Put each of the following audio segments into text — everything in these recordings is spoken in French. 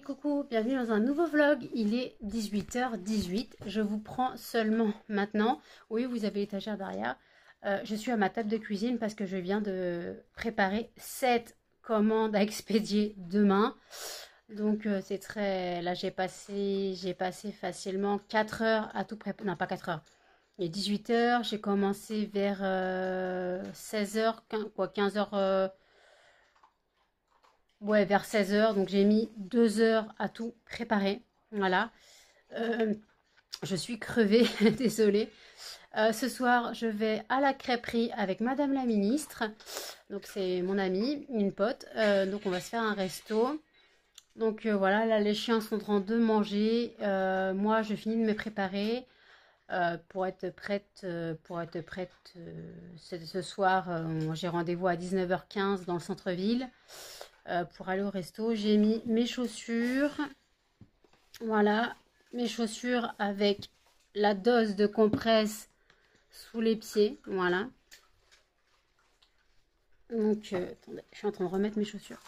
coucou, bienvenue dans un nouveau vlog. Il est 18h18. Je vous prends seulement maintenant. Oui, vous avez l'étagère derrière. Je suis à ma table de cuisine parce que je viens de préparer 7 commandes à expédier demain. Donc c'est très... Là j'ai passé facilement 4 heures à tout préparer. Non, pas 4 heures. Il est 18h. J'ai commencé vers 16h, 15h. Ouais, vers 16h, donc j'ai mis 2 heures à tout préparer. Voilà. Euh, je suis crevée, désolée. Ce soir, je vais à la crêperie avec Madame la Ministre. Donc c'est mon amie, une pote. Donc on va se faire un resto. Donc voilà, là les chiens sont en train de manger. Moi, je finis de me préparer pour être prête. Ce soir, j'ai rendez-vous à 19h15 dans le centre-ville. Pour aller au resto, j'ai mis mes chaussures, voilà, mes chaussures avec la dose de compresse sous les pieds, voilà. Donc, attendez, je suis en train de remettre mes chaussures.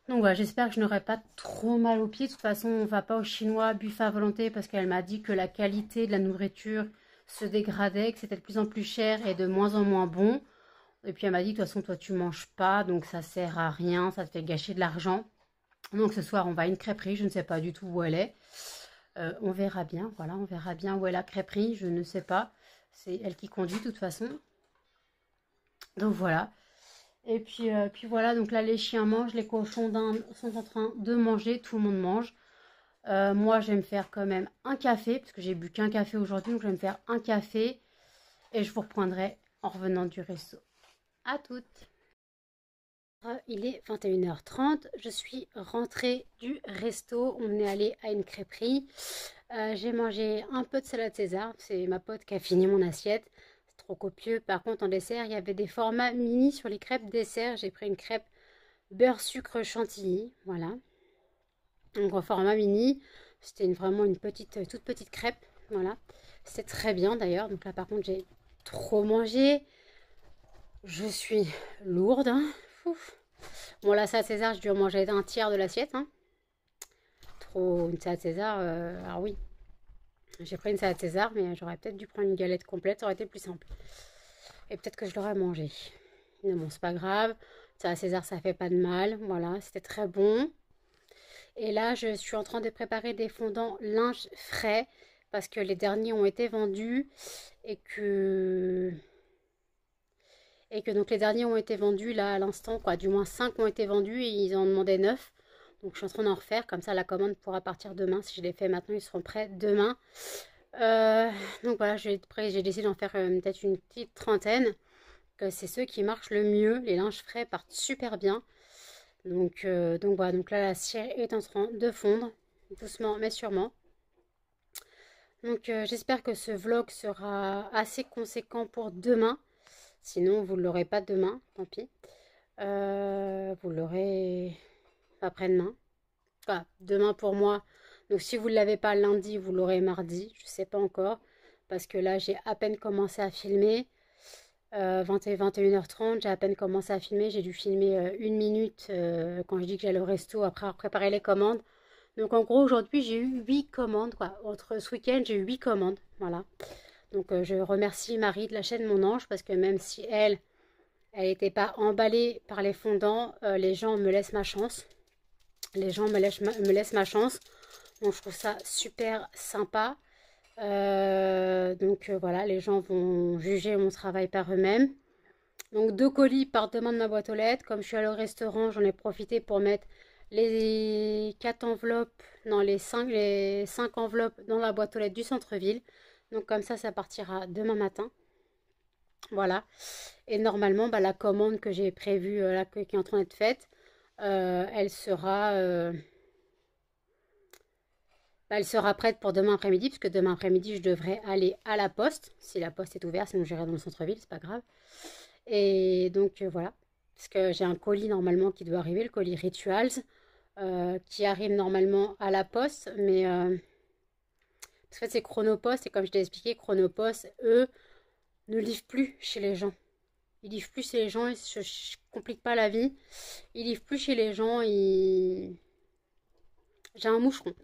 Donc voilà, j'espère que je n'aurai pas trop mal aux pieds. De toute façon, on ne va pas au chinois buffet à volonté parce qu'elle m'a dit que la qualité de la nourriture se dégradait, que c'était de plus en plus cher et de moins en moins bon. Et puis elle m'a dit, de toute façon, toi tu manges pas, donc ça sert à rien, ça te fait gâcher de l'argent. Donc ce soir, on va à une crêperie, je ne sais pas du tout où elle est. On verra bien, voilà, on verra bien où est la crêperie, je ne sais pas. C'est elle qui conduit de toute façon. Donc voilà. Et puis voilà, donc là les chiens mangent, les cochons sont en train de manger, tout le monde mange. Moi, je vais me faire quand même un café, parce que j'ai bu qu'un café aujourd'hui, donc je vais me faire un café. Et je vous reprendrai en revenant du resto. À toutes. Il est 21h30, je suis rentrée du resto, on est allé à une crêperie. J'ai mangé un peu de salade César, c'est ma pote qui a fini mon assiette, c'est trop copieux. Par contre en dessert, il y avait des formats mini sur les crêpes dessert, j'ai pris une crêpe beurre sucre chantilly, voilà. Donc en format mini, c'était vraiment une toute petite crêpe, voilà. C'est très bien d'ailleurs, donc là par contre j'ai trop mangé. Je suis lourde, hein. Ouf. Bon, la salade César, je dû en manger un tiers de l'assiette. Hein. Trop, une salade César, alors oui. J'ai pris une salade César, mais j'aurais peut-être dû prendre une galette complète, ça aurait été plus simple. Et peut-être que je l'aurais mangé. Mais bon, c'est pas grave. Salade César, ça fait pas de mal. Voilà, c'était très bon. Et là, je suis en train de préparer des fondants linge frais parce que les derniers ont été vendus et que donc les derniers ont été vendus là à l'instant, quoi. Du moins 5 ont été vendus et ils en demandaient 9. Donc je suis en train d'en refaire, comme ça la commande pourra partir demain. Si je les fais maintenant, ils seront prêts demain. Donc voilà, j'ai décidé d'en faire peut-être une petite trentaine. Que c'est ceux qui marchent le mieux. Les linges frais partent super bien. Donc voilà, donc là la cire est en train de fondre, doucement mais sûrement. Donc j'espère que ce vlog sera assez conséquent pour demain. Sinon, vous ne l'aurez pas demain, tant pis. Vous l'aurez après-demain. Enfin, demain pour moi. Donc, si vous ne l'avez pas lundi, vous l'aurez mardi. Je ne sais pas encore. Parce que là, j'ai à peine commencé à filmer. 21h30, j'ai à peine commencé à filmer. J'ai dû filmer 1 minute quand je dis que j'allais au resto après avoir préparé les commandes. Donc, en gros, aujourd'hui, j'ai eu 8 commandes. Quoi. Entre ce week-end, j'ai eu 8 commandes. Voilà. Donc je remercie Marie de la chaîne Mon Ange parce que même si elle n'était pas emballée par les fondants, les gens me laissent ma chance. Les gens me laissent ma chance. Donc je trouve ça super sympa. Voilà, les gens vont juger mon travail par eux-mêmes. Donc 2 colis partent demain de ma boîte aux lettres. Comme je suis allée au restaurant, j'en ai profité pour mettre les 4 enveloppes, non les 5 enveloppes dans la boîte aux lettres du centre-ville. Donc comme ça partira demain matin. Voilà. Et normalement, la commande que j'ai prévue, là, qui est en train d'être faite, elle sera prête pour demain après-midi, puisque demain après-midi, je devrais aller à la poste. Si la poste est ouverte, sinon j'irai dans le centre-ville, c'est pas grave. Et donc voilà. Parce que j'ai un colis normalement qui doit arriver, le colis Rituals, qui arrive normalement à la poste, mais... En fait, c'est Chronopost, et comme je t'ai expliqué, Chronopost, eux, ne livrent plus chez les gens. Ils livrent plus chez les gens, je ne complique pas la vie. Ils livrent plus chez les gens, J'ai un moucheron.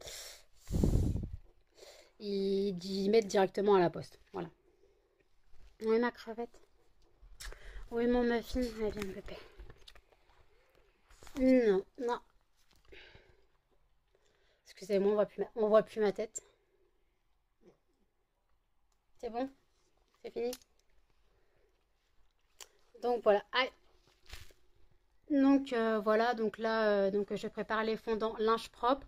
Ils mettent directement à la poste. Voilà. Oui, ma crevette. Oui, mon muffin. Elle vient me pépé. Non, non. Excusez-moi, on voit plus ma tête. C'est bon? C'est fini? Donc voilà. Ah, donc voilà, donc là, je prépare les fondants linge propre.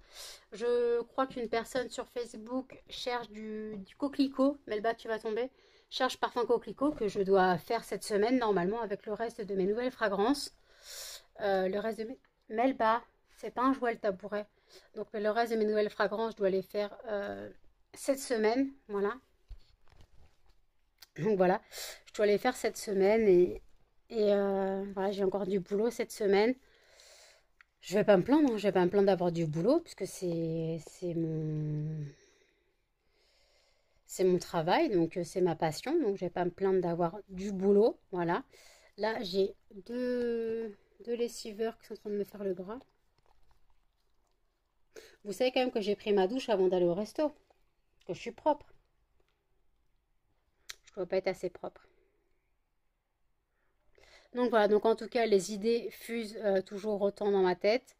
Je crois qu'une personne sur Facebook cherche du coquelicot. Melba, tu vas tomber. Cherche parfum coquelicot que je dois faire cette semaine normalement avec le reste de mes nouvelles fragrances. Le reste de mes... Melba, c'est pas un jouet le tabouret. Donc le reste de mes nouvelles fragrances, je dois les faire cette semaine. Voilà. Donc voilà, je dois les faire cette semaine et voilà, j'ai encore du boulot cette semaine. Je vais pas me plaindre, hein, je vais pas me plaindre d'avoir du boulot puisque c'est mon travail, donc c'est ma passion, donc je vais pas me plaindre d'avoir du boulot. Voilà. Là, j'ai deux lessiveurs qui sont en train de me faire le bras. Vous savez quand même que j'ai pris ma douche avant d'aller au resto, que je suis propre. Je dois pas être assez propre. Donc voilà, donc en tout cas, les idées fusent toujours autant dans ma tête.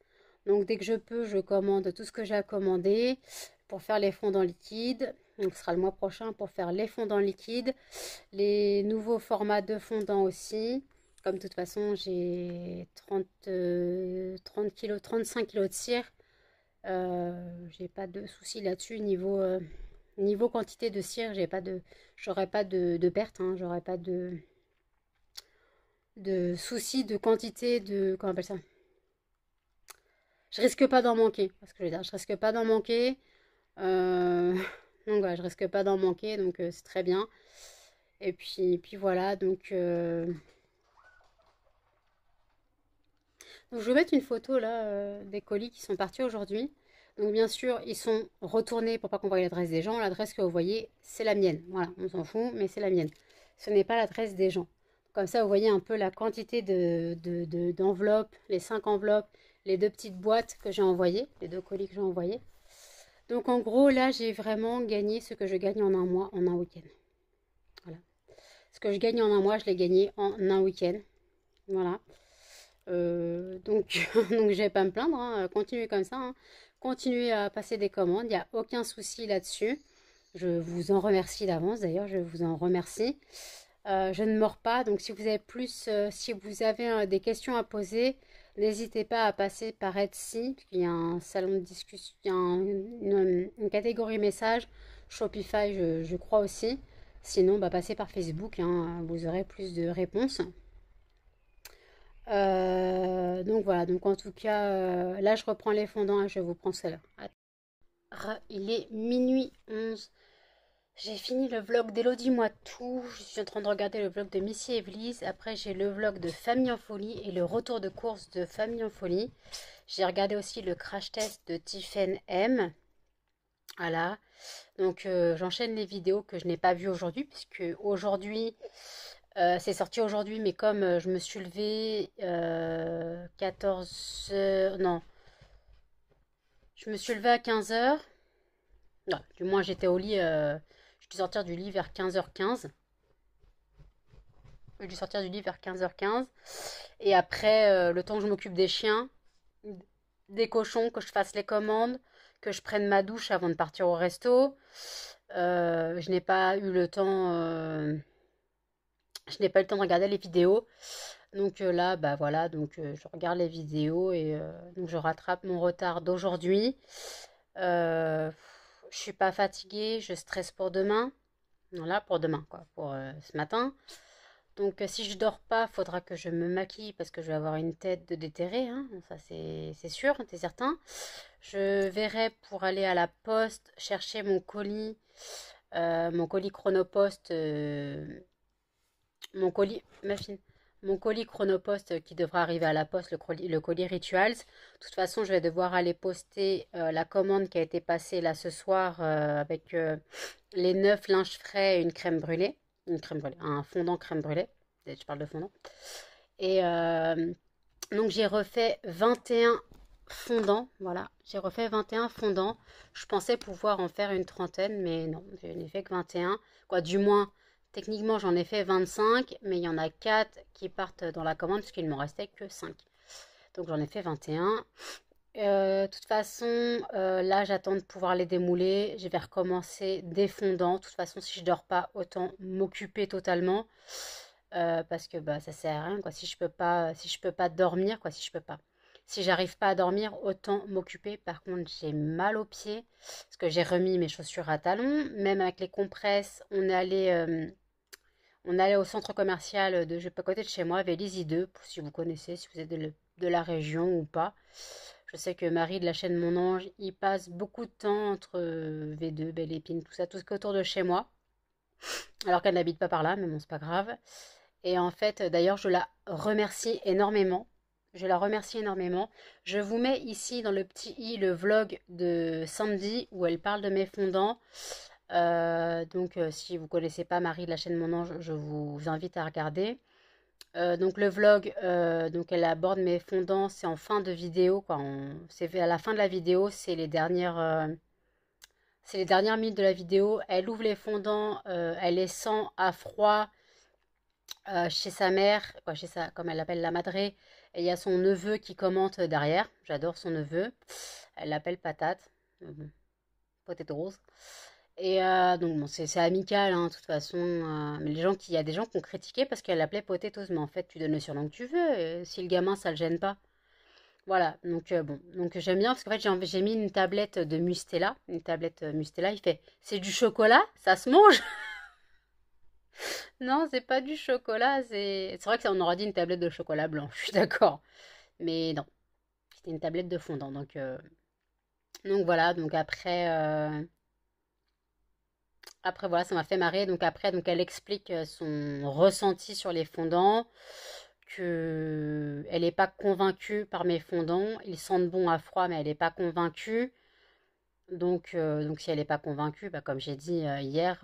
Donc dès que je peux, je commande tout ce que j'ai à commander pour faire les fondants liquides. Donc ce sera le mois prochain pour faire les fondants liquides. Les nouveaux formats de fondants aussi. Comme de toute façon, j'ai 30 kilos, 35 kilos de cire. J'ai pas de souci là-dessus. Niveau quantité de cire, j'aurai pas de perte. Hein, j'aurai pas de soucis de quantité de... Comment on appelle ça? Je risque pas d'en manquer. Parce que je veux dire, je risque pas d'en manquer. Donc voilà, je risque pas d'en manquer. Donc c'est très bien. Et puis voilà. Donc je vais mettre une photo là des colis qui sont partis aujourd'hui. Donc bien sûr, ils sont retournés pour pas qu'on voie l'adresse des gens. L'adresse que vous voyez, c'est la mienne. Voilà, on s'en fout, mais c'est la mienne. Ce n'est pas l'adresse des gens. Comme ça, vous voyez un peu la quantité d'enveloppes, les 5 enveloppes, les 2 petites boîtes que j'ai envoyées, les 2 colis que j'ai envoyés. Donc en gros, là, j'ai vraiment gagné ce que je gagne en un mois, en un week-end. Voilà. Ce que je gagne en un mois, je l'ai gagné en un week-end. Voilà. Donc, donc je vais pas me plaindre, hein. Continuez comme ça, hein. Continuez à passer des commandes, il n'y a aucun souci là-dessus. Je vous en remercie d'avance, d'ailleurs, je vous en remercie. Je ne mords pas, donc si vous avez si vous avez des questions à poser, n'hésitez pas à passer par Etsy, il y a un salon de discussion, il y a une catégorie message, Shopify je crois aussi. Sinon, bah, passez par Facebook, hein, vous aurez plus de réponses. Donc voilà, donc en tout cas, là je reprends les fondants et je vous prends celle-là. Il est minuit 11. J'ai fini le vlog d'Elodie Moitou. Je suis en train de regarder le vlog de Missy Evelyse. Après, j'ai le vlog de Famille en Folie et le retour de course de Famille en Folie. J'ai regardé aussi le crash test de Tiffen M. Voilà. Donc, j'enchaîne les vidéos que je n'ai pas vues aujourd'hui, puisque aujourd'hui, c'est sorti aujourd'hui, mais comme je me suis levée 14 heures. Non, je me suis levée à 15 heures. Non, du moins, j'étais au lit. Je dû sortir du lit vers 15h15. J'ai dû sortir du lit vers 15h15. Et après, le temps que je m'occupe des chiens, des cochons, que je fasse les commandes, que je prenne ma douche avant de partir au resto, je n'ai pas eu le temps. Je n'ai pas eu le temps de regarder les vidéos. Donc là, bah voilà, donc je regarde les vidéos et donc je rattrape mon retard d'aujourd'hui. Je suis pas fatiguée, je stresse pour demain. Voilà, pour demain, quoi, pour ce matin. Donc, si je dors pas, faudra que je me maquille parce que je vais avoir une tête de déterré, hein. Ça, c'est sûr, c'est certain. Je verrai pour aller à la poste chercher mon colis Chronopost, mon colis, machine, mon colis Chronopost qui devra arriver à la poste, le colis Rituals. De toute façon, je vais devoir aller poster la commande qui a été passée là ce soir avec les 9 linges frais et une crème brûlée. Une crème brûlée, un fondant crème brûlée. Je parle de fondant. Et donc j'ai refait 21 fondants, voilà. J'ai refait 21 fondants. Je pensais pouvoir en faire une trentaine, mais non, je n'ai fait que 21. Quoi, du moins, techniquement, j'en ai fait 25, mais il y en a 4 qui partent dans la commande, parce qu'il ne m'en restait que 5. Donc j'en ai fait 21. De toute façon, là, j'attends de pouvoir les démouler. Je vais recommencer des fondants. De toute façon, si je dors pas, autant m'occuper totalement. Parce que bah, ça sert à rien, quoi. Si je peux pas dormir, quoi, si je peux pas. Si j'arrive pas à dormir, autant m'occuper. Par contre, j'ai mal aux pieds parce que j'ai remis mes chaussures à talons. Même avec les compresses, on allait au centre commercial de à côté de chez moi, Vélizy 2, si vous connaissez, si vous êtes de la région ou pas. Je sais que Marie de la chaîne Mon Ange, il passe beaucoup de temps entre V2, Belle Épine, tout ce qui est autour de chez moi. Alors qu'elle n'habite pas par là, mais bon, c'est pas grave. Et en fait, d'ailleurs, je la remercie énormément. Je la remercie énormément. Je vous mets ici dans le petit i le vlog de samedi où elle parle de mes fondants. Donc, si vous ne connaissez pas Marie de la chaîne Mon Ange, je vous invite à regarder. Donc, le vlog, donc elle aborde mes fondants, c'est en fin de vidéo, quoi. C'est à la fin de la vidéo, c'est les dernières minutes de la vidéo. Elle ouvre les fondants, elle les sent à froid chez sa mère, quoi, comme elle l'appelle la madré. Et il y a son neveu qui commente derrière. J'adore son neveu. Elle l'appelle Patate. Bon, Potato Rose. Et donc bon, c'est amical, hein, de toute façon. Mais il y a des gens qui ont critiqué parce qu'elle l'appelait Potatoes. Mais en fait, tu donnes le surnom que tu veux. Si le gamin, ça le gêne pas. Voilà, donc bon, donc j'aime bien parce qu'en fait j'ai mis une tablette de Mustela, une tablette Mustela, il fait c'est du chocolat, ça se mange. Non, c'est pas du chocolat, c'est vrai que ça on aurait dit une tablette de chocolat blanc, je suis d'accord. Mais non, c'était une tablette de fondant. Donc voilà, donc après voilà, ça m'a fait marrer. Donc après, donc elle explique son ressenti sur les fondants, que elle n'est pas convaincue par mes fondants. Ils sentent bon à froid, mais elle n'est pas convaincue. Donc si elle n'est pas convaincue, bah, comme j'ai dit hier,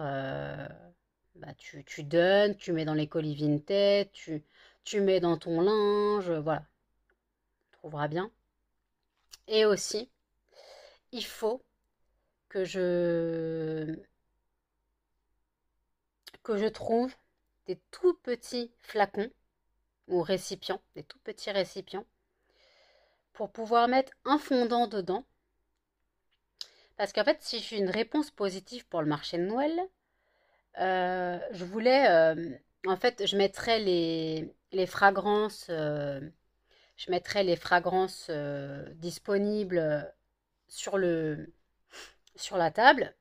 bah, tu donnes, tu mets dans les colis Vinted, tu mets dans ton linge, voilà, tu trouveras bien. Et aussi, il faut que que je trouve des tout petits flacons ou récipients, des tout petits récipients, pour pouvoir mettre un fondant dedans. Parce qu'en fait, si j'ai une réponse positive pour le marché de Noël, je voulais, en fait, je mettrais les fragrances, disponibles sur sur la table.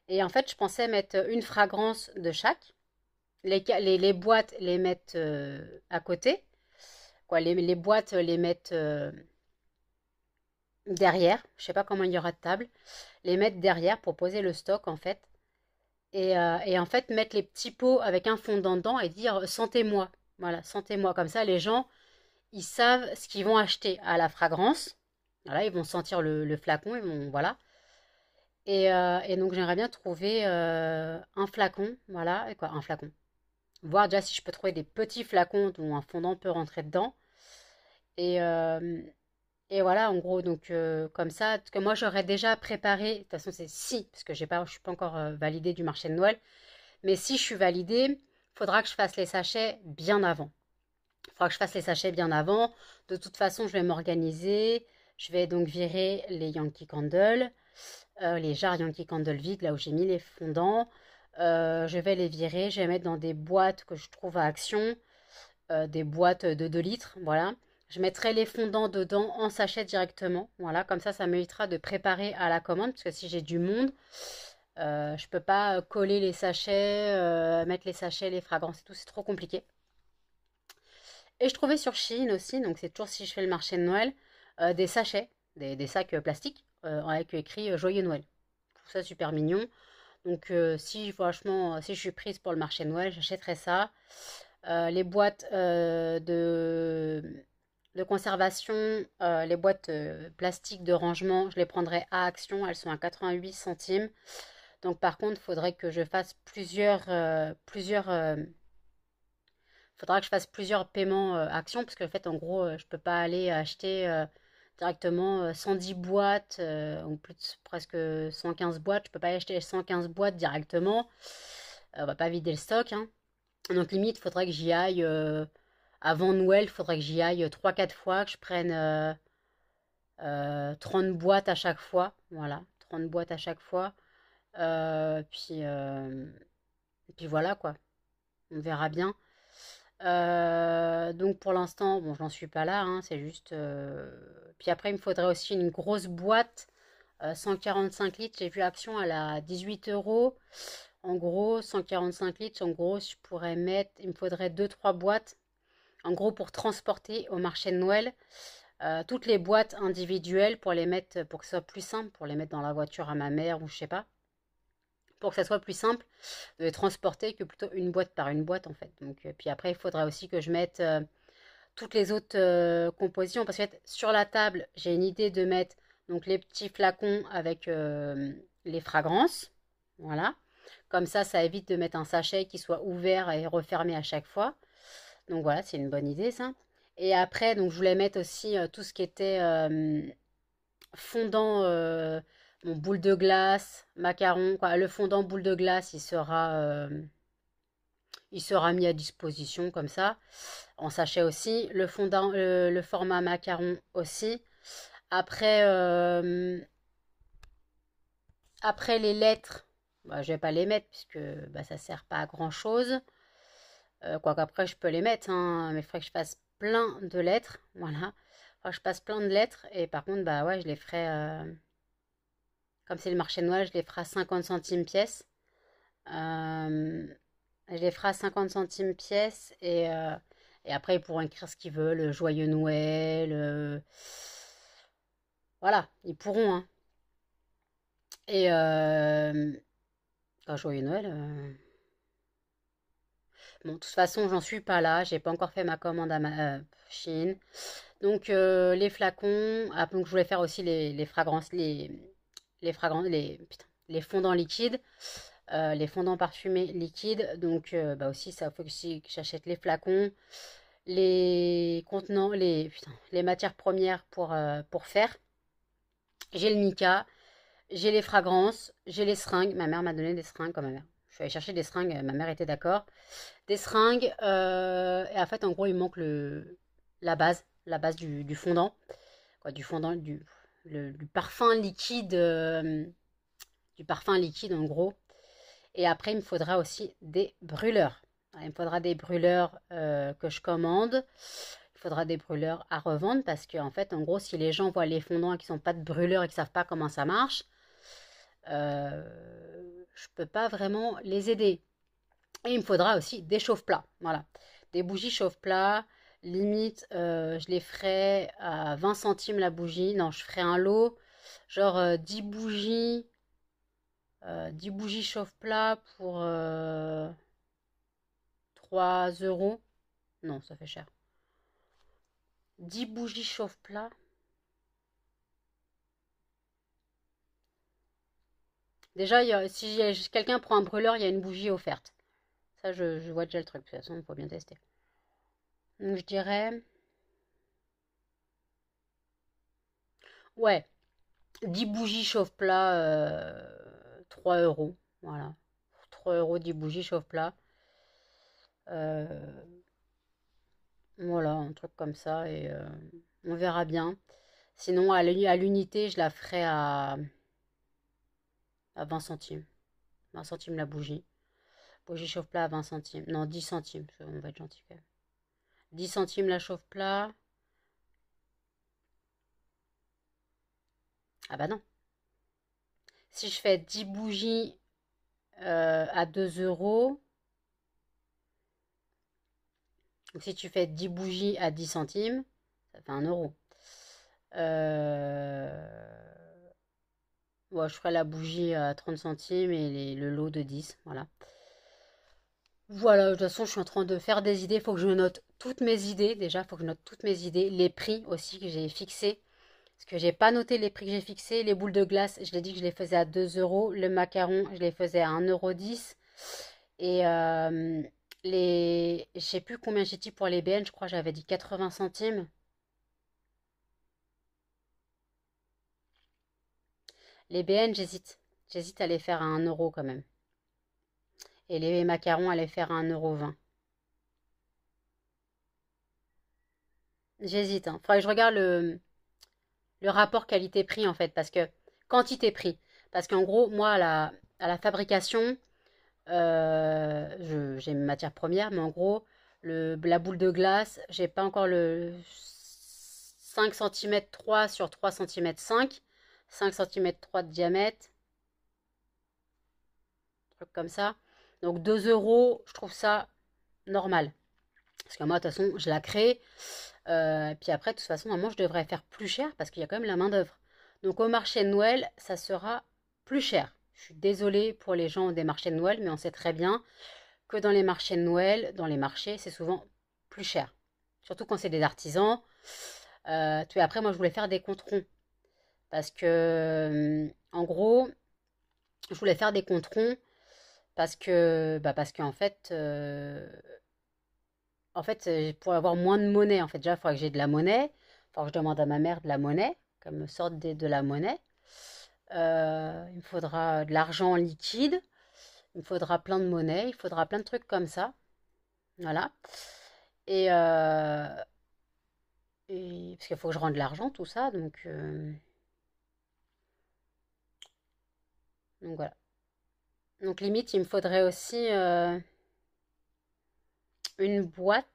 Et en fait, je pensais mettre une fragrance de chaque. Les boîtes, les mettre à côté. Quoi, les boîtes, les mettre derrière. Je sais pas comment il y aura de table. Les mettre derrière pour poser le stock, en fait. Et en fait, mettre les petits pots avec un fondant dedans et dire sentez-moi. Voilà, sentez-moi. Comme ça, les gens, ils savent ce qu'ils vont acheter à la fragrance. Voilà, ils vont sentir le flacon, ils vont, voilà. Et donc, j'aimerais bien trouver un flacon, voilà, et quoi, un flacon. Voir déjà si je peux trouver des petits flacons dont un fondant peut rentrer dedans. Et, euh, et voilà, en gros, donc comme ça, que moi j'aurais déjà préparé. De toute façon, c'est si, parce que je suis pas encore validée du marché de Noël. Mais si je suis validée, il faudra que je fasse les sachets bien avant. Il faudra que je fasse les sachets bien avant. De toute façon, je vais m'organiser. Je vais donc virer les Yankee Candle, les jarres Yankee Candle vides, là où j'ai mis les fondants. Je vais les virer. Je vais mettre dans des boîtes que je trouve à Action, des boîtes de 2 litres. Voilà. Je mettrai les fondants dedans en sachet directement. Voilà, comme ça m'évitera de préparer à la commande. Parce que si j'ai du monde, je peux pas coller les sachets, mettre les sachets, les fragrances et tout. C'est trop compliqué. Et je trouvais sur Shein aussi, donc c'est toujours si je fais le marché de Noël, des sachets, des sacs plastiques avec écrit Joyeux Noël. Je trouve ça super mignon. Donc si franchement, si je suis prise pour le marché de Noël, j'achèterai ça. Les boîtes de conservation, les boîtes plastiques de rangement, je les prendrai à Action. Elles sont à 88 centimes. Donc par contre, il faudrait que je fasse faudra que je fasse plusieurs paiements Action parce que en fait, en gros, je peux pas aller acheter directement 110 boîtes, ou plus presque 115 boîtes. Je peux pas acheter 115 boîtes directement. On va pas vider le stock, hein. Donc limite, il faudrait que j'y aille avant Noël, il faudrait que j'y aille 3-4 fois, que je prenne 30 boîtes à chaque fois. Voilà, 30 boîtes à chaque fois. Puis voilà quoi, on verra bien. Donc pour l'instant, bon, j'en suis pas là, hein, c'est juste. Puis après, il me faudrait aussi une grosse boîte, 145 litres. J'ai vu Action, elle a 18 euros. En gros, 145 litres, en gros, je pourrais mettre. Il me faudrait 2-3 boîtes. En gros, pour transporter au marché de Noël, toutes les boîtes individuelles pour les mettre, pour que ce soit plus simple, pour les mettre dans la voiture à ma mère ou je sais pas. Pour que ça soit plus simple de les transporter que plutôt une boîte par une boîte en fait. Donc, puis après, il faudrait aussi que je mette toutes les autres compositions. Parce que en fait, sur la table, j'ai une idée de mettre donc, les petits flacons avec les fragrances. Voilà. Comme ça évite de mettre un sachet qui soit ouvert et refermé à chaque fois. Donc voilà, c'est une bonne idée ça. Et après, donc, je voulais mettre aussi tout ce qui était fondant, mon boule de glace, macaron, quoi. Le fondant boule de glace, il sera mis à disposition comme ça, en sachet aussi. Le fondant, le format macaron aussi. Après, après les lettres, bah, je vais pas les mettre puisque bah, ça sert pas à grand chose. Quoi qu'après je peux les mettre, hein, mais il faudrait que je fasse plein de lettres. Voilà. Enfin, je passe plein de lettres et par contre, bah ouais, je les ferai. Comme c'est le marché de Noël, je les ferai à 50 centimes pièce. Euh, je les ferai à 50 centimes pièce et après ils pourront écrire ce qu'ils veulent, joyeux Noël. Voilà, ils pourront. Hein. Et joyeux Noël. Bon, de toute façon, j'en suis pas là. J'ai pas encore fait ma commande à ma Chine. Donc les flacons. Ah, donc je voulais faire aussi les fragrances, les fragrances, putain, les fondants liquides. Les fondants parfumés liquides. Donc, bah aussi, ça faut que j'achète les flacons, les contenants, les matières premières pour faire. J'ai le mica, j'ai les fragrances, j'ai les seringues. Ma mère m'a donné des seringues comme ma mère. Je suis allée chercher des seringues, ma mère était d'accord. Des seringues, et en fait, en gros, il manque la base du fondant, quoi, du fondant, du parfum liquide, en gros. Et après, il me faudra aussi des brûleurs. Il me faudra des brûleurs que je commande. Il faudra des brûleurs à revendre parce que, en fait, en gros, si les gens voient les fondants et qu'ils n'ont pas de brûleurs et qu'ils ne savent pas comment ça marche, je ne peux pas vraiment les aider. Et il me faudra aussi des chauffe-plats. Voilà. Des bougies chauffe-plats. Limite, je les ferai à 20 centimes la bougie. Non, je ferai un lot. Genre 10 bougies. 10 bougies chauffe-plat pour 3 euros. Non, ça fait cher. 10 bougies chauffe-plat. Déjà, si quelqu'un prend un brûleur, il y a une bougie offerte. Ça, je vois déjà le truc. De toute façon, il faut bien tester. Donc, je dirais... Ouais, 10 bougies chauffe-plat, 3 euros. Voilà. 3 euros, 10 bougies chauffe-plat. Euh, voilà, un truc comme ça. Et on verra bien. Sinon, à l'unité, je la ferai à 20 centimes. 20 centimes la bougie. Bougie chauffe-plat à 20 centimes. Non, 10 centimes. On va être gentil quand même. 10 centimes la chauffe-plat. Ah bah non. Si je fais 10 bougies à 2 euros. Donc si tu fais 10 bougies à 10 centimes, ça fait 1 euro. Ouais, je ferai la bougie à 30 centimes et le lot de 10. Voilà. Voilà, de toute façon, je suis en train de faire des idées. Il faut que je note toutes mes idées. Déjà, il faut que je note toutes mes idées. Les prix aussi que j'ai fixés. Parce que j'ai pas noté les prix que j'ai fixés. Les boules de glace, je l'ai dit que je les faisais à 2 euros. Le macaron, je les faisais à 1,10 €. Et je sais plus combien j'ai dit pour les BN. Je crois que j'avais dit 80 centimes. Les BN, j'hésite. J'hésite à les faire à 1 € quand même. Et les macarons, à les faire à 1,20 €. J'hésite, hein. Faudrait que je regarde le rapport qualité-prix en fait, parce que quantité-prix. Parce qu'en gros, moi, à la fabrication, j'ai une matière première, mais en gros, la boule de glace, j'ai pas encore le 5 cm 3 sur 3 cm 5 cm 3 de diamètre, truc comme ça. Donc 2 €, je trouve ça normal. Parce que moi, de toute façon, je la crée. Puis après, de toute façon, moi, je devrais faire plus cher parce qu'il y a quand même la main-d'œuvre. Donc au marché de Noël, ça sera plus cher. Je suis désolée pour les gens des marchés de Noël, mais on sait très bien que dans les marchés de Noël, dans les marchés, c'est souvent plus cher. Surtout quand c'est des artisans. Puis après, moi, je voulais faire des comptes ronds. Parce que, en gros, je voulais faire des comptes ronds parce qu'en fait, pour avoir moins de monnaie, en fait, déjà, il faudrait que j'ai de la monnaie. Il faudra que je demande à ma mère de la monnaie, qu'elle me sorte de la monnaie. Il me faudra de l'argent liquide. Il me faudra plein de monnaie. Il faudra plein de trucs comme ça. Voilà. Et, parce qu'il faut que je rende l'argent, tout ça. Donc voilà. Donc limite, il me faudrait aussi une boîte.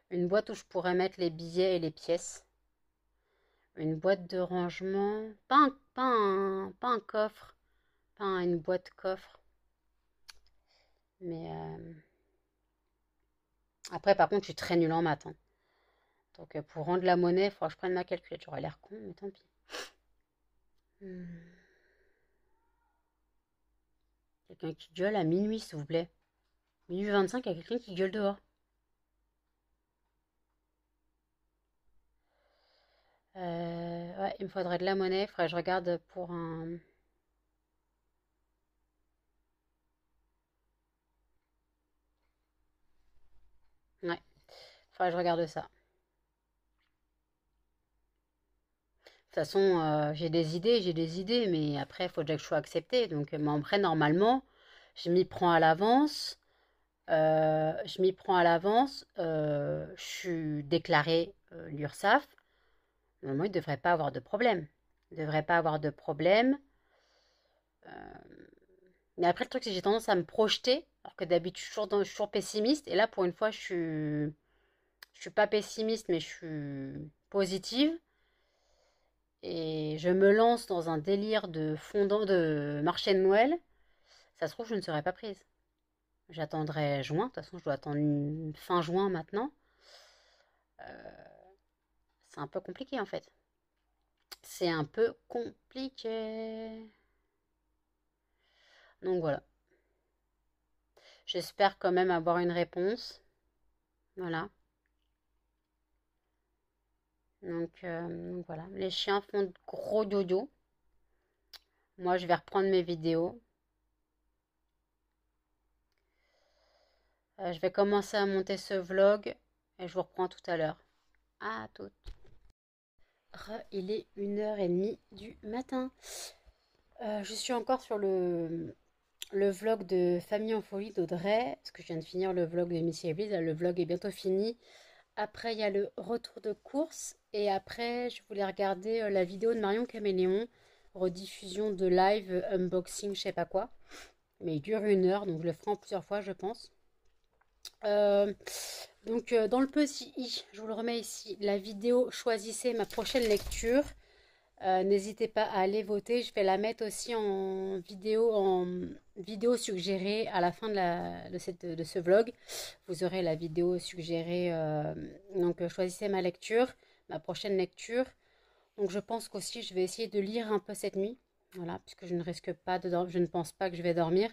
Une boîte où je pourrais mettre les billets et les pièces. Une boîte de rangement. Pas un coffre. Pas une boîte coffre. Mais après, par contre, je suis très nulle en maths, hein. Donc pour rendre la monnaie, il faudra que je prenne ma calculette. J'aurais l'air con, mais tant pis. Hmm. Quelqu'un qui gueule à minuit, s'il vous plaît. Minuit 25, il y a quelqu'un qui gueule dehors. Ouais, il me faudrait de la monnaie. Il faudrait que je regarde pour un... Ouais, il faudrait que je regarde ça. De toute façon, j'ai des idées, mais après, il faut déjà que je sois acceptée. Donc, mais après, normalement, je m'y prends à l'avance. Je suis déclarée l'URSSAF. Normalement, il ne devrait pas avoir de problème. Il ne devrait pas avoir de problème. Mais après, le truc, c'est que j'ai tendance à me projeter, alors que d'habitude, je suis toujours pessimiste. Et là, pour une fois, je suis pas pessimiste, mais je suis positive. Et je me lance dans un délire de fondant de marché de Noël. Ça se trouve, je ne serai pas prise. J'attendrai juin. De toute façon, je dois attendre fin juin maintenant. C'est un peu compliqué en fait. C'est un peu compliqué. Donc voilà. J'espère quand même avoir une réponse. Voilà. Donc voilà. Les chiens font de gros dodo. Moi, je vais reprendre mes vidéos. Je vais commencer à monter ce vlog et je vous reprends tout à l'heure. À tout. Il est 1h30 du matin. Je suis encore sur le vlog de Famille en folie d'Audrey, parce que je viens de finir le vlog de Missy Elise. Le vlog est bientôt fini. Après, il y a le retour de course. Et après, je voulais regarder la vidéo de Marion Caméléon, rediffusion de live, unboxing, je sais pas quoi. Mais il dure 1 heure, donc je le ferai en plusieurs fois, je pense. Dans le petit i, je vous le remets ici, la vidéo «Choisissez ma prochaine lecture». N'hésitez pas à aller voter. Je vais la mettre aussi en vidéo suggérée à la fin de ce vlog. Vous aurez la vidéo suggérée. Choisissez ma lecture, ma prochaine lecture. Donc, je pense qu'aussi, je vais essayer de lire un peu cette nuit. Voilà, puisque je ne risque pas de dormir. Je ne pense pas que je vais dormir.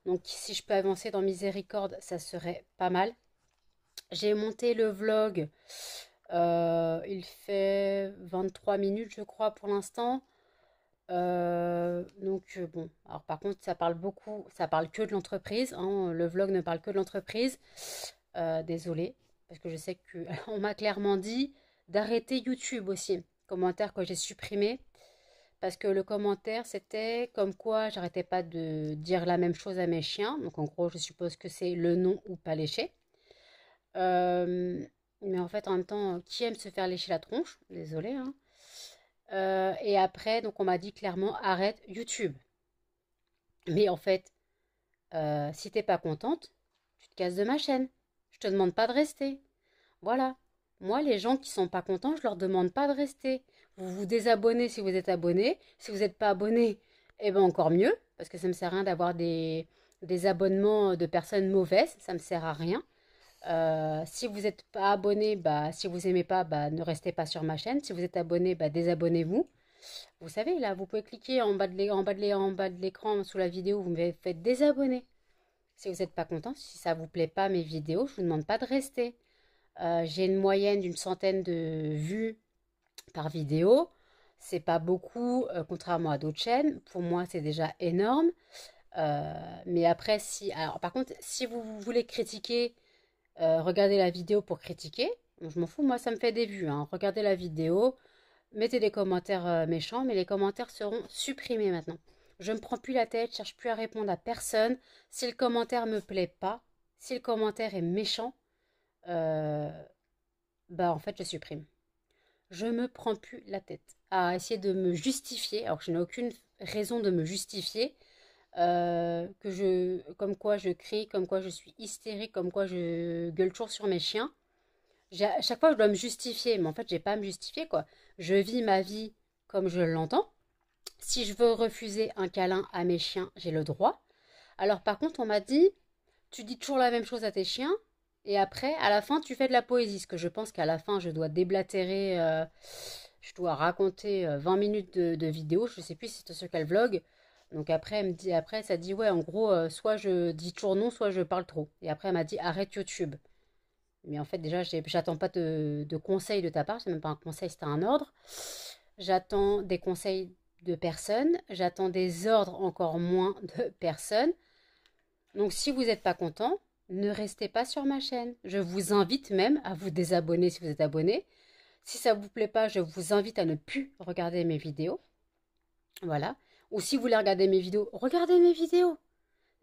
Donc, si je peux avancer dans Miséricorde, ça serait pas mal. J'ai monté le vlog. Il fait 23 minutes, je crois, pour l'instant. Bon. Alors, par contre, ça parle que de l'entreprise, hein. Le vlog ne parle que de l'entreprise. Désolée, parce que je sais qu'on m'a clairement dit d'arrêter YouTube aussi. Commentaire que j'ai supprimé. Parce que le commentaire, c'était comme quoi j'arrêtais pas de dire la même chose à mes chiens. Donc en gros, je suppose que c'est le non ou pas lécher. Euh, mais en fait, en même temps, qui aime se faire lécher la tronche? Désolée, hein. Et après, donc on m'a dit clairement, arrête YouTube. Mais en fait, si t'es pas contente, tu te casses de ma chaîne. Je te demande pas de rester. Voilà. Moi, les gens qui sont pas contents, je leur demande pas de rester. Vous vous désabonnez si vous êtes abonné. Si vous n'êtes pas abonné, eh ben encore mieux, parce que ça me sert à rien d'avoir des abonnements de personnes mauvaises. Ça me sert à rien. Si vous n'êtes pas abonné, bah, si vous aimez pas, bah, ne restez pas sur ma chaîne. Si vous êtes abonné, bah, désabonnez-vous. Vous savez, là, vous pouvez cliquer en bas de l'écran sous la vidéo, vous me faites désabonner. Si vous n'êtes pas content, si ça vous plaît pas mes vidéos, je vous demande pas de rester. J'ai une moyenne d'une centaine de vues par vidéo. C'est pas beaucoup, contrairement à d'autres chaînes. Pour moi, c'est déjà énorme. Mais après, si, alors, par contre, si vous voulez critiquer, regardez la vidéo pour critiquer. Je m'en fous, moi, ça me fait des vues, hein. Regardez la vidéo, mettez des commentaires méchants, mais les commentaires seront supprimés maintenant. Je ne me prends plus la tête, je cherche plus à répondre à personne. Si le commentaire me plaît pas, si le commentaire est méchant, euh, bah en fait je supprime. Je me prends plus la tête à essayer de me justifier, alors que je n'ai aucune raison de me justifier, comme quoi je crie, comme quoi je suis hystérique, comme quoi je gueule toujours sur mes chiens. À chaque fois je dois me justifier, mais en fait j'ai pas à me justifier quoi. Je vis ma vie comme je l'entends. Si je veux refuser un câlin à mes chiens, j'ai le droit. Alors par contre on m'a dit, tu dis toujours la même chose à tes chiens, et après, à la fin, tu fais de la poésie. Ce que je pense qu'à la fin, je dois déblatérer, je dois raconter 20 minutes de vidéo. Je ne sais plus si c'était sur quel vlog. Donc après, elle me dit, après, ça dit, ouais, en gros, soit je dis toujours non, soit je parle trop. Et après, elle m'a dit, arrête YouTube. Mais en fait, déjà, j'attends pas de conseils de ta part. C'est même pas un conseil, c'est un ordre. J'attends des conseils de personnes. J'attends des ordres encore moins de personnes. Donc si vous n'êtes pas content, ne restez pas sur ma chaîne. Je vous invite même à vous désabonner si vous êtes abonné. Si ça ne vous plaît pas, je vous invite à ne plus regarder mes vidéos. Voilà. Ou si vous voulez regarder mes vidéos, regardez mes vidéos.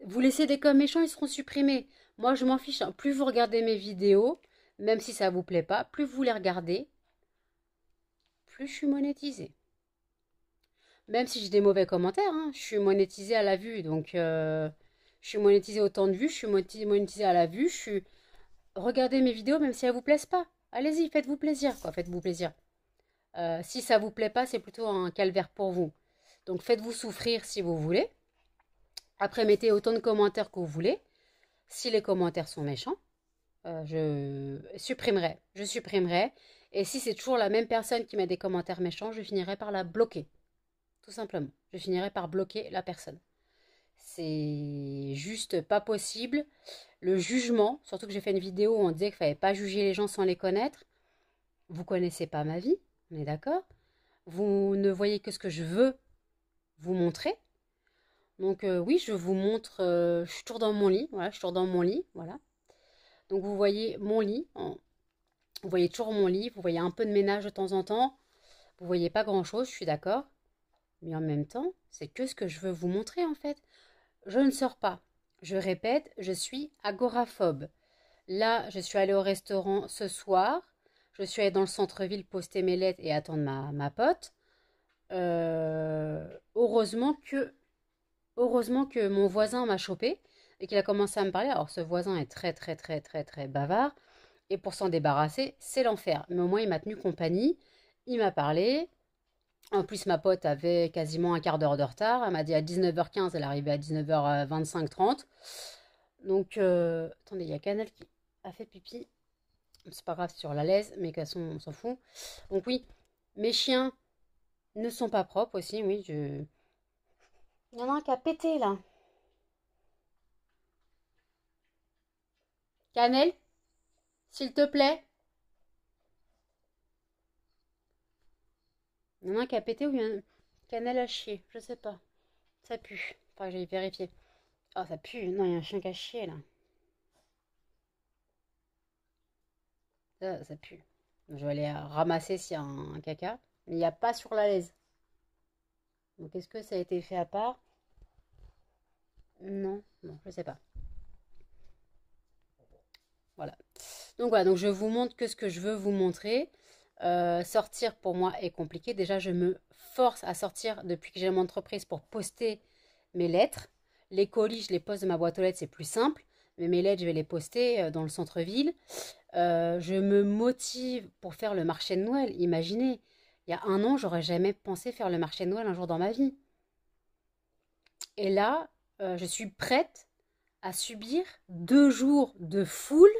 Vous laissez des coms méchants, ils seront supprimés. Moi, je m'en fiche, hein. Plus vous regardez mes vidéos, même si ça ne vous plaît pas, plus vous les regardez, plus je suis monétisée. Même si j'ai des mauvais commentaires, hein, je suis monétisée à la vue. Donc, je suis monétisée autant de vues, je suis monétisée à la vue. Regardez mes vidéos, même si elles vous plaisent pas. Allez-y, faites-vous plaisir, quoi. Faites-vous plaisir. Si ça vous plaît pas, c'est plutôt un calvaire pour vous. Donc, faites-vous souffrir si vous voulez. Après, mettez autant de commentaires que vous voulez. Si les commentaires sont méchants, je supprimerai. Je supprimerai. Et si c'est toujours la même personne qui met des commentaires méchants, je finirai par la bloquer. Tout simplement. Je finirai par bloquer la personne. C'est juste pas possible. Le jugement, surtout que j'ai fait une vidéo où on disait qu'il fallait pas juger les gens sans les connaître. Vous connaissez pas ma vie, on est d'accord. Vous ne voyez que ce que je veux vous montrer. Donc oui, je vous montre, je suis toujours dans mon lit, voilà, je suis toujours dans mon lit, voilà. Donc vous voyez mon lit, vous voyez toujours mon lit, vous voyez un peu de ménage de temps en temps, vous voyez pas grand-chose, je suis d'accord. Mais en même temps, c'est que ce que je veux vous montrer en fait. Je ne sors pas. Je répète, je suis agoraphobe. Là, je suis allée au restaurant ce soir. Je suis allée dans le centre-ville poster mes lettres et attendre ma pote. Heureusement que mon voisin m'a chopé et qu'il a commencé à me parler. Alors, ce voisin est très, très, très, très, très bavard. Et pour s'en débarrasser, c'est l'enfer. Mais au moins, il m'a tenu compagnie. Il m'a parlé. En plus, ma pote avait quasiment un quart d'heure de retard. Elle m'a dit à 19h15, elle arrivait à 19h25, 30. Donc, attendez, il y a Canal qui a fait pipi. C'est pas grave, c'est sur la laise, mais qu'elles sont, on s'en fout. Donc oui, mes chiens ne sont pas propres aussi, oui, je... Il y en a un qui a pété, là. Cannelle, s'il te plaît. Il y en a un qui a pété ou il y en a... Cannelle a chié, je sais pas. Ça pue. Enfin, j'ai vérifié. Oh, ça pue. Non, il y a un chien qui a chié, là. Ça pue. Je vais aller ramasser s'il y a un caca. Mais il n'y a pas sur la laise. Donc, est-ce que ça a été fait à part? Non, non, je sais pas. Voilà. Donc voilà, donc je vous montre que ce que je veux vous montrer. Sortir pour moi est compliqué. Déjà, je me force à sortir depuis que j'ai mon entreprise pour poster mes lettres. Les colis, je les poste de ma boîte aux lettres, c'est plus simple. Mais mes lettres, je vais les poster dans le centre-ville. Je me motive pour faire le marché de Noël. Imaginez, il y a un an, j'aurais jamais pensé faire le marché de Noël un jour dans ma vie. Et là, je suis prête à subir 2 jours de foule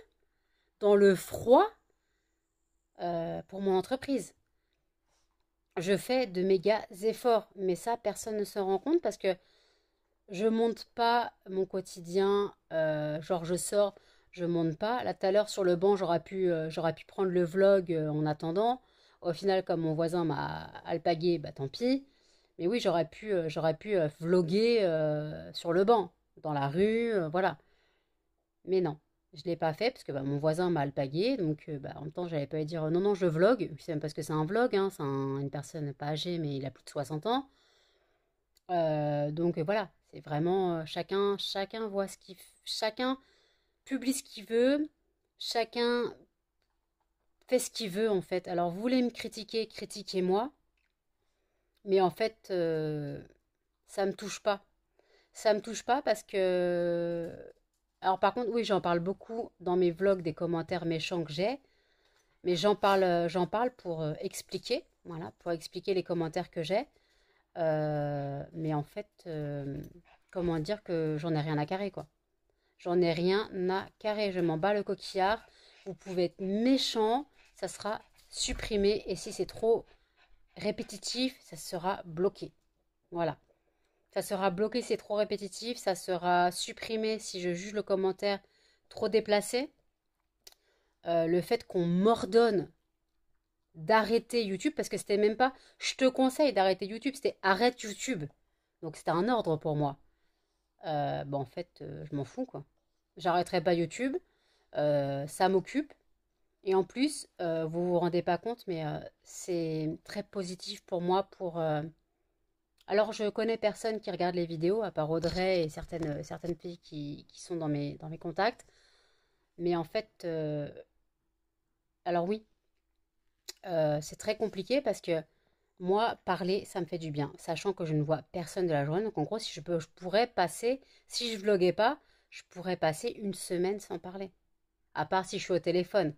dans le froid pour mon entreprise. Je fais de méga efforts, mais ça, personne ne se rend compte parce que je monte pas mon quotidien, genre je sors, je monte pas. Là, tout à l'heure, sur le banc, j'aurais pu prendre le vlog en attendant. Au final, comme mon voisin m'a alpagué, bah tant pis. Mais oui, j'aurais pu vloguer sur le banc, dans la rue, voilà. Mais non, je ne l'ai pas fait parce que bah, mon voisin m'a alpagué. Donc bah, en même temps, j'allais pas lui dire non, non, je vlog. C'est même parce que c'est un vlog, hein, c'est une personne pas âgée, mais il a plus de 60 ans. Donc voilà, c'est vraiment chacun voit chacun publie ce qu'il veut, chacun fait ce qu'il veut en fait. Alors vous voulez me critiquer, critiquez-moi, mais en fait, ça me touche pas. Ça me touche pas parce que... Alors par contre, oui, j'en parle beaucoup dans mes vlogs des commentaires méchants que j'ai, mais j'en parle pour expliquer, voilà, pour expliquer les commentaires que j'ai. Mais en fait, comment dire que j'en ai rien à carrer, quoi. J'en ai rien à carrer, je m'en bats le coquillard. Vous pouvez être méchant, ça sera supprimé. Et si c'est trop répétitif, ça sera bloqué. Voilà. Ça sera bloqué si c'est trop répétitif, ça sera supprimé si je juge le commentaire trop déplacé. Le fait qu'on m'ordonne d'arrêter YouTube, parce que c'était même pas je te conseille d'arrêter YouTube, c'était arrête YouTube. Donc c'était un ordre pour moi. Bon, en fait, je m'en fous, quoi. J'arrêterai pas YouTube, ça m'occupe. Et en plus, vous vous rendez pas compte, mais c'est très positif pour moi pour... Alors, je connais personne qui regarde les vidéos, à part Audrey et certaines filles qui sont dans mes contacts. Mais en fait, alors oui, c'est très compliqué parce que moi, parler, ça me fait du bien, sachant que je ne vois personne de la journée. Donc en gros, si je pourrais passer, si je vloguais pas, je pourrais passer une semaine sans parler. À part si je suis au téléphone.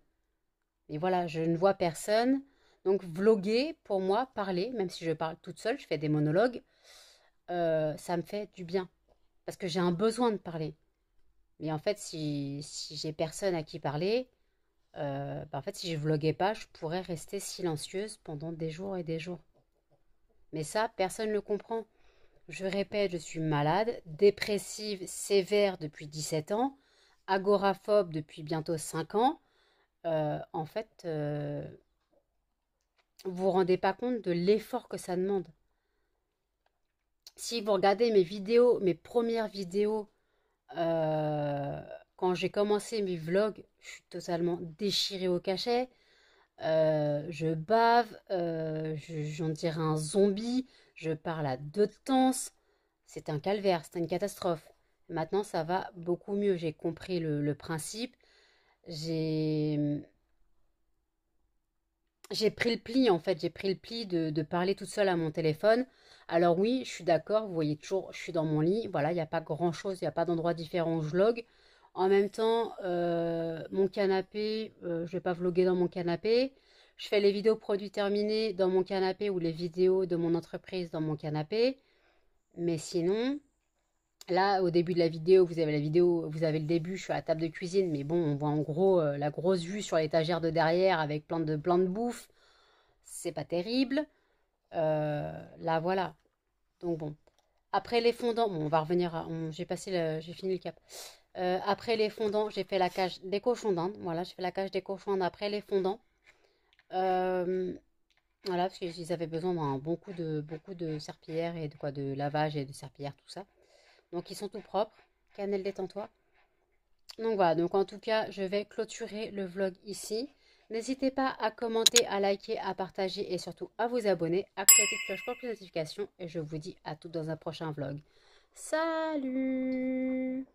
Mais voilà, je ne vois personne. Donc vloguer, pour moi, parler, même si je parle toute seule, je fais des monologues, ça me fait du bien. Parce que j'ai un besoin de parler. Mais en fait, si j'ai personne à qui parler, bah en fait, si je vloguais pas, je pourrais rester silencieuse pendant des jours et des jours. Mais ça, personne ne le comprend. Je répète, je suis malade, dépressive sévère depuis 17 ans, agoraphobe depuis bientôt 5 ans. En fait, vous vous rendez pas compte de l'effort que ça demande. Si vous regardez mes vidéos, mes premières vidéos, euh, quand j'ai commencé mes vlogs, je suis totalement déchirée au cachet. Je bave, j'en dirais un zombie, je parle à deux temps. C'est un calvaire, c'est une catastrophe. Maintenant, ça va beaucoup mieux. J'ai compris le principe. J'ai j'ai pris le pli, en fait. J'ai pris le pli de parler toute seule à mon téléphone. Alors oui, je suis d'accord. Vous voyez toujours, je suis dans mon lit. Voilà, il n'y a pas grand-chose. Il n'y a pas d'endroit différent où je vlog. En même temps, mon canapé, je ne vais pas vlogger dans mon canapé. Je fais les vidéos produits terminés dans mon canapé ou les vidéos de mon entreprise dans mon canapé. Mais sinon, là, au début de la vidéo, vous avez le début, je suis à la table de cuisine, mais bon, on voit en gros la grosse vue sur l'étagère de derrière avec plein de bouffe. C'est pas terrible. Là, voilà. Donc bon. Après les fondants, bon, on va revenir j'ai fini le cap. Après les fondants, j'ai fait la cage des cochons d'Inde. Voilà, j'ai fait la cage des cochons d'Inde après les fondants. Euh, voilà, parce qu'ils avaient besoin d'un beaucoup de serpillères et de quoi, de lavage et de serpillères, tout ça. Donc ils sont tout propres. Cannelle, détends-toi. Donc voilà, donc en tout cas, je vais clôturer le vlog ici. N'hésitez pas à commenter, à liker, à partager et surtout à vous abonner. Activez la petite cloche pour plus de notifications et je vous dis à toutes dans un prochain vlog. Salut!